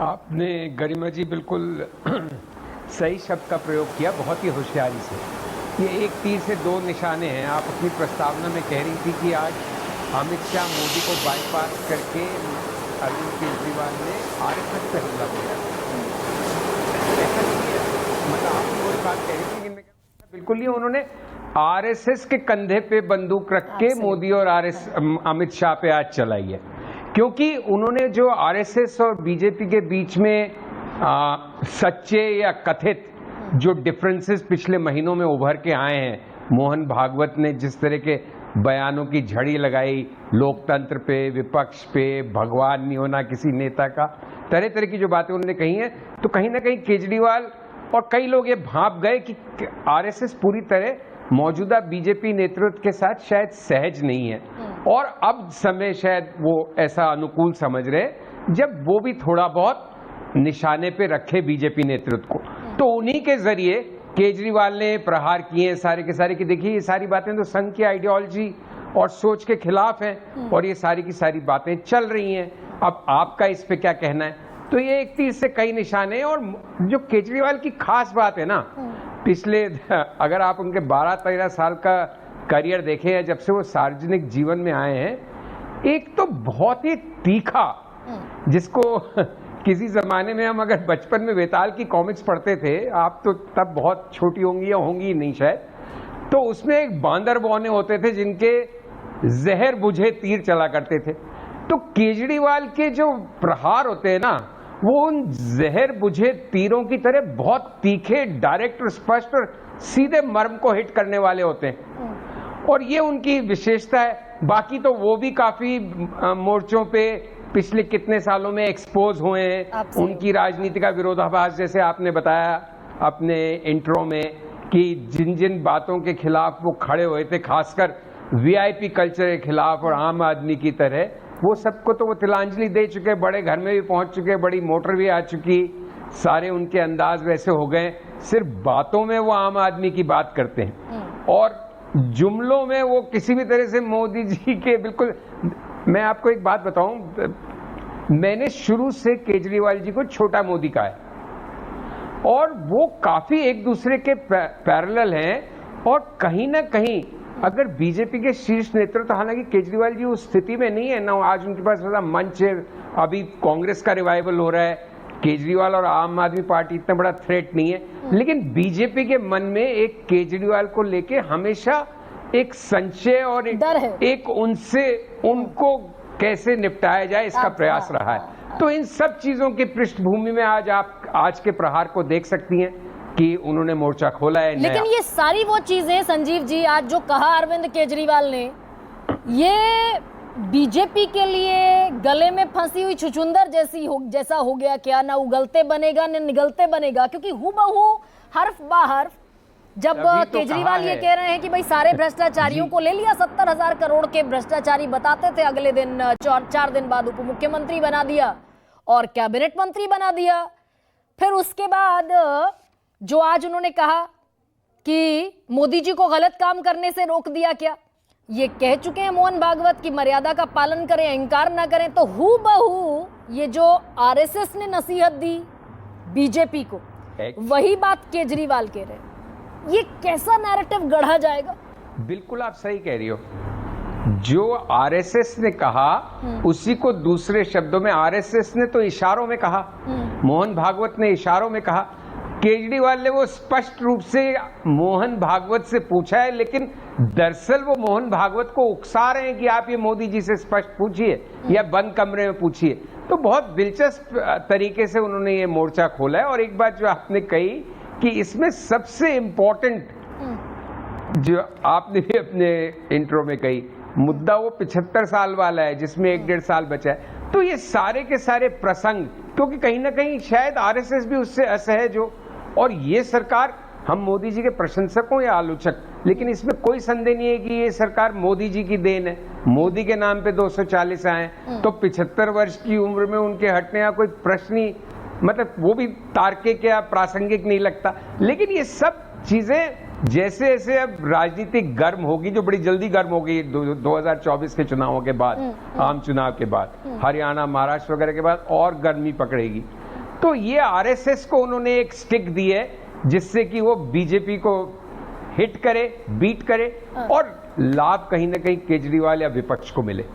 आपने गरिमा जी बिल्कुल सही शब्द का प्रयोग किया, बहुत ही होशियारी से। ये एक तीर से दो निशाने हैं। आप अपनी प्रस्तावना में कह रही थी कि आज अमित शाह मोदी को बाईपास करके अरविंद केजरीवाल ने आरएसएस पे हमला किया। ऐसा नहीं है, मतलब आप वो बात कह रही थी, लेकिन बिल्कुल नहीं। उन्होंने आरएसएस के कंधे पे बंदूक रख के मोदी और अमित शाह पे आज चलाई है, क्योंकि उन्होंने जो आरएसएस और बीजेपी के बीच में सच्चे या कथित जो डिफरेंसेस पिछले महीनों में उभर के आए हैं, मोहन भागवत ने जिस तरह के बयानों की झड़ी लगाई लोकतंत्र पे, विपक्ष पे, भगवान नहीं होना किसी नेता का, तरह तरह की जो बातें उन्होंने कही हैं, तो कहीं ना कहीं केजरीवाल और कई लोग ये भांप गए कि आरएसएस पूरी तरह मौजूदा बीजेपी नेतृत्व के साथ शायद सहज नहीं है, और अब समय शायद वो ऐसा अनुकूल समझ रहे जब वो भी थोड़ा बहुत निशाने पे रखे बीजेपी नेतृत्व को। तो उन्हीं के जरिए केजरीवाल ने प्रहार किए सारे के सारे, कि देखिए ये सारी बातें तो संघ की आइडियोलॉजी और सोच के खिलाफ हैं और ये सारी की सारी बातें चल रही हैं, अब आपका इस पे क्या कहना है। तो ये एक तीर से कई निशाने। और जो केजरीवाल की खास बात है ना, पिछले अगर आप उनके 12-13 साल का करियर देखें, जब से वो सार्वजनिक जीवन में आए हैं, एक तो बहुत ही तीखा, जिसको किसी जमाने में हम अगर बचपन में वेताल की कॉमिक्स पढ़ते थे, आप तो तब बहुत छोटी होंगी या होंगी नहीं शायद, तो उसमें एक बांदर बौने होते थे जिनके जहर बुझे तीर चला करते थे। तो केजरीवाल के जो प्रहार होते हैं ना, वो उन जहर बुझे तीरों की तरह बहुत तीखे, डायरेक्ट और स्पष्ट और सीधे मर्म को हिट करने वाले होते हैं, और ये उनकी विशेषता है। बाकी तो वो भी काफी मोर्चों पे पिछले कितने सालों में एक्सपोज हुए हैं। उनकी राजनीति का विरोधाभास, जैसे आपने बताया अपने इंट्रो में, कि जिन जिन बातों के खिलाफ वो खड़े हुए थे, खासकर वीआईपी कल्चर के खिलाफ और आम आदमी की तरह, वो सबको तो वो तिलांजलि दे चुके, बड़े घर में भी पहुंच चुके, बड़ी मोटर भी आ चुकी, सारे उनके अंदाज वैसे हो गए। सिर्फ बातों में वो आम आदमी की बात करते हैं और जुमलों में वो किसी भी तरह से मोदी जी के बिल्कुल। मैं आपको एक बात बताऊं, मैंने शुरू से केजरीवाल जी को छोटा मोदी कहा है, और वो काफी एक दूसरे के पैरेलल हैं। और कहीं ना कहीं अगर बीजेपी के शीर्ष नेतृत्व, हालांकि केजरीवाल जी उस स्थिति में नहीं है ना, आज उनके पास बड़ा मंच है, अभी कांग्रेस का रिवाइवल हो रहा है, केजरीवाल और आम आदमी पार्टी इतना बड़ा थ्रेट नहीं है, लेकिन बीजेपी के मन में एक केजरीवाल को लेके हमेशा एक संशय और एक उनसे उनको कैसे निपटाया जाए इसका प्रयास रहा है। तो इन सब चीजों की पृष्ठभूमि में आज आप आज के प्रहार को देख सकती हैं कि उन्होंने मोर्चा खोला है। लेकिन ये सारी वो चीजें संजीव जी, आज जो कहा अरविंद केजरीवाल ने, ये बीजेपी के लिए गले में फंसी हुई छुछुंदर जैसा हो गया क्या? ना उगलते बनेगा न निगलते बनेगा, क्योंकि हूबहू हर्फ बा हर्फ जब केजरीवाल ये कह रहे हैं कि भाई सारे भ्रष्टाचारियों को ले लिया, 70,000 करोड़ के भ्रष्टाचारी बताते थे, अगले दिन 4 दिन बाद उप मुख्यमंत्री बना दिया और कैबिनेट मंत्री बना दिया। फिर उसके बाद जो आज उन्होंने कहा कि मोदी जी को गलत काम करने से रोक दिया क्या, ये कह चुके हैं मोहन भागवत की मर्यादा का पालन करें, अहंकार ना करें। तो हूबहू ये जो आरएसएस ने नसीहत दी बीजेपी को, वही बात केजरीवाल कह रहे हैं। ये कैसा नैरेटिव गढ़ा जाएगा? बिल्कुल आप सही कह रही हो। जो आरएसएस ने कहा उसी को दूसरे शब्दों में आरएसएस ने तो इशारों में कहा, मोहन भागवत ने इशारों में कहा, केजरीवाल ने वो स्पष्ट रूप से मोहन भागवत से पूछा है, लेकिन दरअसल वो मोहन भागवत को उकसा रहे हैं कि आप ये मोदी जी से स्पष्ट पूछिए या बंद कमरे में पूछिए। तो बहुत दिलचस्प तरीके से उन्होंने ये मोर्चा खोला है। और एक बात जो आपने कही कि इसमें सबसे इम्पोर्टेंट जो आपने भी अपने इंट्रो में कही, मुद्दा वो 75 साल वाला है जिसमें 1-1.5 साल बचा है। तो ये सारे के सारे प्रसंग, क्योंकि कहीं ना कहीं शायद आरएसएस भी उससे असहज हो, और ये सरकार, हम मोदी जी के प्रशंसक हो या आलोचक, लेकिन इसमें कोई संदेह नहीं है कि ये सरकार मोदी जी की देन है। मोदी के नाम पे 240 आए, तो 75 वर्ष की उम्र में उनके हटने का कोई प्रश्न ही, मतलब वो भी तार्किक या प्रासंगिक नहीं लगता। लेकिन ये सब चीजें जैसे जैसे अब राजनीति गर्म होगी, जो बड़ी जल्दी गर्म होगी 2024 के चुनावों के बाद, आम चुनाव के बाद, हरियाणा महाराष्ट्र वगैरह के बाद और गर्मी पकड़ेगी, तो ये आरएसएस को उन्होंने एक स्टिक दी है जिससे कि वो बीजेपी को हिट करे, बीट करे और लाभ कहीं ना कहीं केजरीवाल या विपक्ष को मिले।